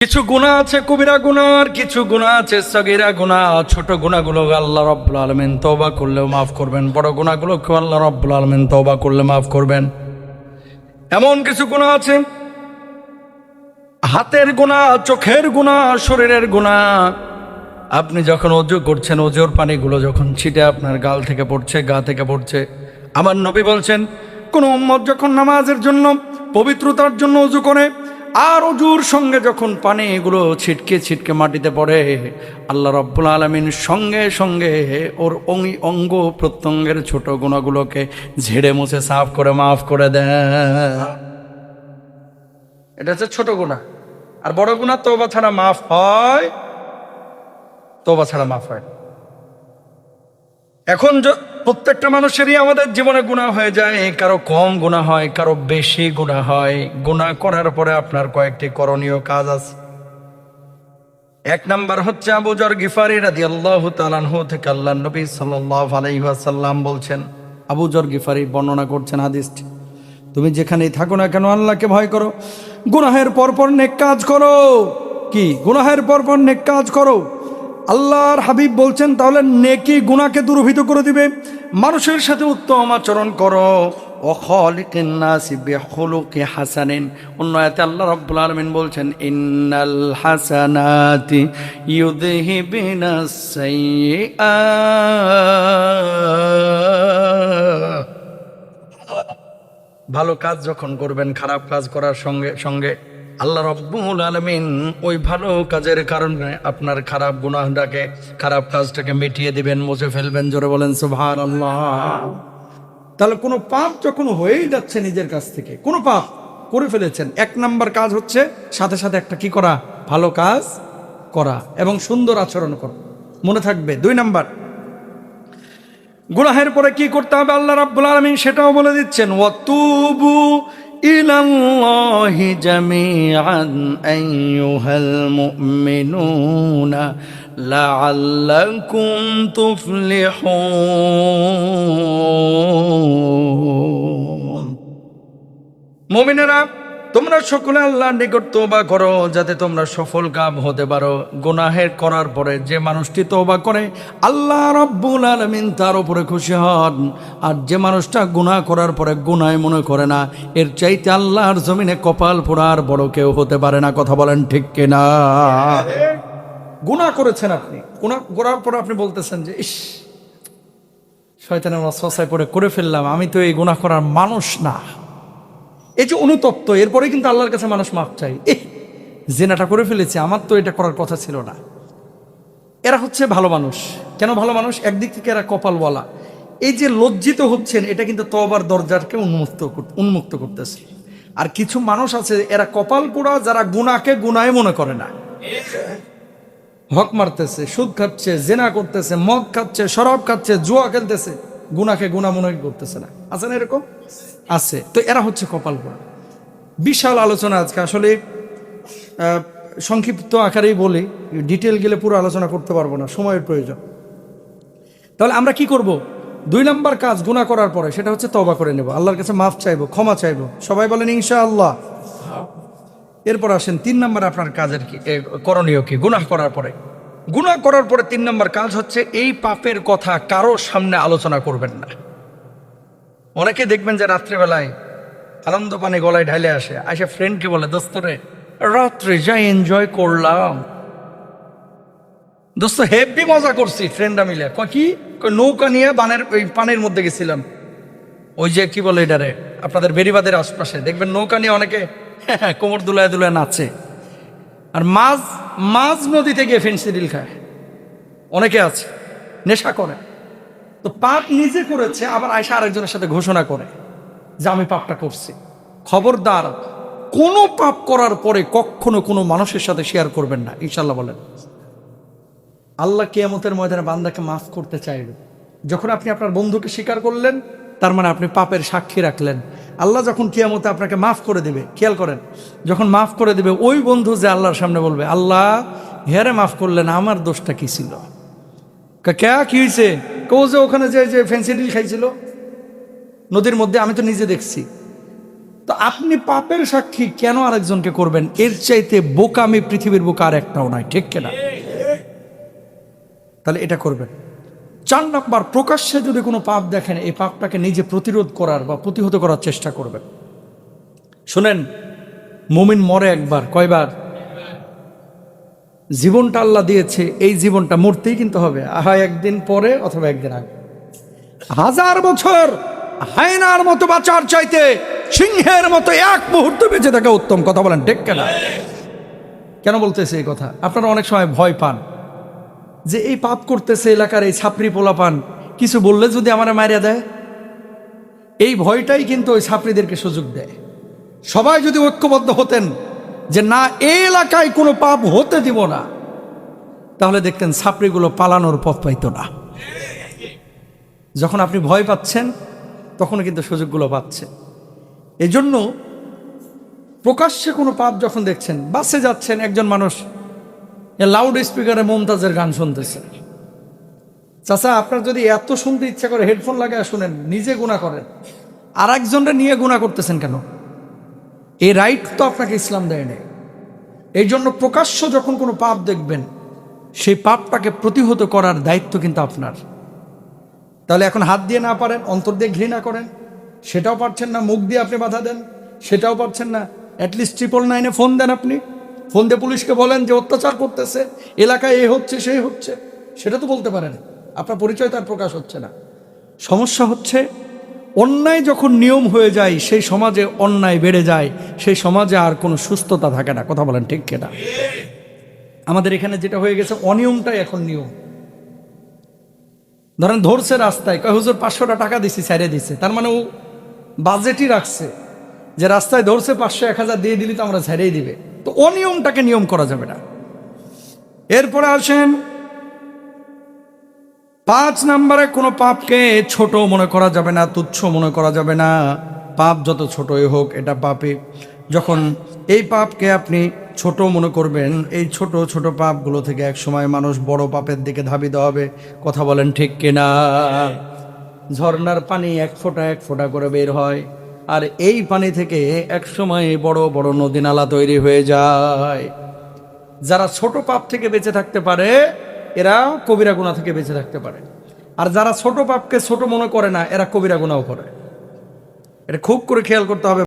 কিছু গুনাহ আছে কবিরা গুনাহ, আর কিছু গুনাহ আছে সগীরা গুনাহ। ছোট গুনাহগুলো আল্লাহ রাব্বুল আলামিন তওবা করলেও মাফ করবেন, বড় গুনাহগুলোকে আল্লাহ রাব্বুল আলামিন তওবা করলে মাফ করবেন। এমন কিছু গুনাহ আছে, হাতের গুনাহ, চোখের গুনাহ, শরীরের গুনাহ। আপনি যখন ওযু করছেন, ওযুর পানিগুলো যখন ছিটে আপনার গাল থেকে পড়ছে, গা থেকে পড়ছে, আমার নবী বলছেন কোন উম্মত যখন নামাজের জন্য, পবিত্রতার জন্য ওযু করে, আর ওযুর সঙ্গে যখন পানি এগুলো ছিটকে ছিটকে মাটিতে পড়ে, আল্লাহ রাব্বুল আলামিন সঙ্গে সঙ্গে ওর অঙ্গ প্রত্যঙ্গের ছোট গুনাহগুলোকে ঝেড়ে মুছে সাফ করে মাফ করে দেন। এটা হচ্ছে ছোট গুনাহ। আর বড় গুনাহ তওবা ছাড়া মাফ হয়, তওবা ছাড়া মাফ হয়। এখন প্রত্যেকটা মানুষেরই আমাদের জীবনে গুনাহ হয়ে যায়, কারো কম গুনাহ হয়, কারো বেশি গুনাহ হয়। গুনাহ করার পরে আপনার কয়েকটি করণীয় কাজ আছে। এক নাম্বার হচ্ছে আবু যর গিফারি রাদিয়াল্লাহু তাআলা আনহু থেকে আল্লাহর নবী সাল্লাল্লাহু আলাইহি ওয়াসাল্লাম বলছেন, আবু যর গিফারি বর্ণনা করছেন হাদিসটি, তুমি যেখানেই থাকো না কেন আল্লাহকে ভয় করো, গুনাহের পরপর নেক কাজ করো। কি? গুনাহের পরপর নেক কাজ করো। আল্লাহর হাবিব বলছেন তাহলে নেকি গুনাহকে দূরীভূত করে দিবে। মানুষের সাথে উত্তম আচরণ করো। ও খালিকিন নাসি বিখুলুকি হাসানিন। অন্য আয়াতে আল্লাহ রাব্বুল আলামিন বলছেন ইন্নাল হাসানাতি ইউযহিবিনাস সাইয়্যাত। ভালো কাজ যখন করবেন, খারাপ কাজ করার সঙ্গে সঙ্গে আল্লাহ রাব্বুল আলামিন ওই ভালো কাজের কারণে আপনার খারাপ গুনাহটাকে, খারাপ কাজটাকে মিটিয়ে দিবেন, মুছে ফেলবেন। জোরে বলেন সুবহানাল্লাহ। তাহলে কোনো পাপ যখন হয়েই যাচ্ছে নিজের কাছ থেকে, কোনো পাপ করে ফেলেছেন, এক নাম্বার কাজ হচ্ছে সাথে সাথে একটা কি করা? ভালো কাজ করা এবং সুন্দর আচরণ করা। মনে থাকবে। দুই নাম্বার, গুনাহের পরে কি করতে হবে আল্লাহ রাব্বুল আলামিন সেটাও বলে দিচ্ছেন, ওয়াতুবু ইলাল্লাহি জামিআন আইয়ুহাল মুমিনুনা লাআল্লাকুম তুফলিহুন। মুমিনেরা, তোমরা সকলে আল্লাহর নিকট তওবা করো যাতে তোমরা সফল কাম হতে পারো। গুনাহের করার পরে যে মানুষটি তওবা করে আল্লাহ রাব্বুল আলামিন তার উপরে খুশি হন। আর যে মানুষটা গুনাহ করার পরে গুনাহ মনে করে না, এর চাইতে আল্লাহর জমিনে কপাল পোড়ার বড় কেউ হতে পারে না। কথা বলেন ঠিক কিনা? গুনাহ করেছেন আপনি, গুনাহ করার পরে আপনি বলতেছেন যে ইস, শয়তানের ওয়াসওয়াসায় পড়ে করে ফেললাম, আমি তো এই গুনাহ করার মানুষ না। এই যে অনুতপ্ত, এরপরে কিন্তু আল্লাহর কাছে মানুষ মাফ চাই, জেনাটা করে ফেলেছে, আমার তো এটা করার কথা ছিল না। এরা হচ্ছে ভালো মানুষ। কেন ভালো মানুষ? একদিক থেকে এরা কপালওয়ালা। এই যে লজ্জিত হচ্ছেন, এটা কিন্তু তওবার দরজাকে উন্মুক্ত করতেছে। আর কিছু মানুষ আছে এরা কপাল পোড়া, যারা গুনাহকে গুনাহে মনে করে না। হক মারতেছে, সুদ খাচ্ছে, জেনা করতেছে, মদ খাচ্ছে, শরাব খাচ্ছে, জুয়া খেলতেছে, গুনাহকে গুনাহ মনে করতেছে না। আছে না এরকম? আছে। তো এরা হচ্ছে কপাল পোড়া। বিশাল আলোচনা আজকে, আসলে সংক্ষিপ্ত আকারেই বলি, ডিটেল গেলে পুরো আলোচনা করতে পারবো না, সময়ের প্রয়োজন। তাহলে আমরা কি করব? দুই নাম্বার কাজ গুনাহ করার পরে সেটা হচ্ছে তওবা করে নেব, আল্লাহর কাছে মাফ চাইবো, ক্ষমা চাইবো। সবাই বলেন ইনশাআল্লাহ। এরপর আসেন তিন নাম্বার আপনার কাজের কি করণীয় কি? গুনাহ করার পরে, গুনাহ করার পরে তিন নাম্বার কাজ হচ্ছে এই পাপের কথা কারোর সামনে আলোচনা করবেন না। অনেকে দেখবেন যে রাত্রিবেলায় আনন্দ পানি গলায় ঢাইলে আসে ফ্রেন্ডকে বলে, দোস্ত রে রাত্রে যাই এনজয় করলাম, দোস্ত হেভি মজা করছি ফ্রেন্ডরা মিলে। কি? নৌকা নিয়ে ওই পানির মধ্যে গেছিলাম, ওই যে কি বলে এটারে, আপনাদের বেরিবাদের আশপাশে দেখবেন নৌকা নিয়ে অনেকে কোমর দুলায় দুলায় নাচে। আর মাঝ নদীতে গিয়ে ফেন্সিডিল খায়, অনেকে আছে, নেশা করে। তো পাপ নিজে করেছে, আবার আয়সা আরেকজনের সাথে ঘোষণা করে যে আমি পাপটা করছি। খবরদার, কোনো পাপ করার পরে কখনো কোনো মানুষের সাথে শেয়ার করবেন না, ইনশাল্লাহ বলেন। আল্লাহ কিয়ামতের ময়দানে বান্দাকে মাফ করতে চাইবে। যখন আপনি আপনার বন্ধুকে স্বীকার করলেন, তার মানে আপনি পাপের সাক্ষী রাখলেন। আল্লাহ যখন কিয়ামতে আপনাকে মাফ করে দেবে, খেয়াল করেন, যখন মাফ করে দেবে ওই বন্ধু যে আল্লাহর সামনে বলবে, আল্লাহ হেরে মাফ করলেন, আমার দোষটা কি ছিল? কি হয়েছে? কেউ যে ওখানে যে ফেন্সিডিল খাইছিল নদীর মধ্যে, আমি তো নিজে দেখছি। তো আপনি পাপের সাক্ষী কেন আরেকজনকে করবেন? এর চাইতে বোকামি পৃথিবীর বুকে আর একটাও নাই, ঠিক কিনা? তাহলে এটা করবেন। 4 নাম্বার, প্রকাশ্যে যদি কোনো পাপ দেখেন, এই পাপটাকে নিজে প্রতিরোধ করার বা প্রতিহত করার চেষ্টা করবেন। শুনেন, মুমিন মরে একবার, কয়বার? জীবনটা আল্লাহ দিয়েছে, এই জীবনটা মরতেই কিন্তু হবে, হয় একদিন পরে অথবা একদিন আগে। 1000 বছর হায়নার মতো বাঁচার চাইতে সিংহের মতো এক মুহূর্ত বেঁচে থাকা উত্তম। কথা বলেন ঠিক কিনা? কেন বলতেছে এই কথা? আপনারা অনেক সময় ভয় পান যে এই পাপ করতেছে এলাকার এই ছাপরি পোলা পান, কিছু বললে যদি আমারে মারিয়া দেয়। এই ভয়টাই কিন্তু ওই ছাপরিদেরকে সুযোগ দেয়। সবাই যদি ঐক্যবদ্ধ হতেন যে না, এই এলাকায় কোনো পাপ হতে দিব না, তাহলে দেখতেন ছাপরিগুলো পালানোর পথ পাইতো না। যখন আপনি ভয় পাচ্ছেন তখন কিন্তু সুযোগগুলো পাচ্ছে। এই জন্য প্রকাশ্যে কোনো পাপ যখন দেখছেন, বাসে যাচ্ছেন, একজন মানুষ লাউড স্পিকারে মুমতাজের গান শুনতেছে। চাচা, আপনার যদি এত শুনতে ইচ্ছা করে হেডফোন লাগায় শুনেন, নিজে গুনাহ করেন, আর একজনটা নিয়ে গুনাহ করতেছেন কেন? এই রাইট তো আপনাকে ইসলাম দেয় নাই। এই জন্য প্রকাশ্য যখন কোনো পাপ দেখবেন, সেই পাপটাকে প্রতিহত করার দায়িত্ব কিন্তু আপনার। তাহলে এখন হাত দিয়ে না পারেন, অন্তর দিয়ে ঘৃণা করেন, সেটাও পারছেন না, মুখ দিয়ে আপনি বাধা দেন, সেটাও পারছেন না, অ্যাটলিস্ট 999 ফোন দেন। আপনি ফোন দিয়ে পুলিশকে বলেন যে অত্যাচার করতেছে, এলাকায় এ হচ্ছে সেই হচ্ছে, সেটা তো বলতে পারেন। আপনার পরিচয় তার প্রকাশ হচ্ছে না। সমস্যা হচ্ছে অন্যায় যখন নিয়ম হয়ে যায়, সেই সমাজে অন্যায় বেড়ে যায়, সেই সমাজে আর কোনো সুস্থতা থাকে না। কথা বলেন ঠিক কিনা? আমাদের এখানে যেটা হয়ে গেছে, অনিয়মটাই এখন নিয়ম। ধরেন ধরছে রাস্তায়, কয় হুজুর 500টা টাকা দিছি, ছাইড়ে দিছে, তার মানে ও বাজেটই রাখছে যে রাস্তায় ধরছে 500 1000 দিয়ে দিলি তো আমরা ছাইড়েই দিবে। তো অনিয়মটাকে নিয়ম করা যাবে না। এরপরে আসেন 5 নম্বরে, কোনো পাপকে ছোট মনে করা যাবে না, তুচ্ছ মনে করা যাবে না। পাপ যত ছোটই হোক, এটা পাপে। যখন এই পাপকে আপনি ছোট মনে করবেন, এই ছোট ছোট পাপগুলো থেকে এক সময় মানুষ বড় পাপের দিকে ধাবিত হবে। কথা বলেন ঠিক কিনা? ঝর্ণার পানি এক ফোঁটা করে বের হয়, আর এই পানি থেকে এক সময় বড় বড় নদী নালা তৈরি হয়ে যায়। যারা ছোট পাপ থেকে বেঁচে থাকতে পারে, এরা কবিরা গুনাহ থেকে বেঁচে থাকতে পারে। আর যারা ছোট পাপকে ছোট মনে করে না, এরা কবিরা গুনাহও করে। এটা খুব করে খেয়াল করতে হবে।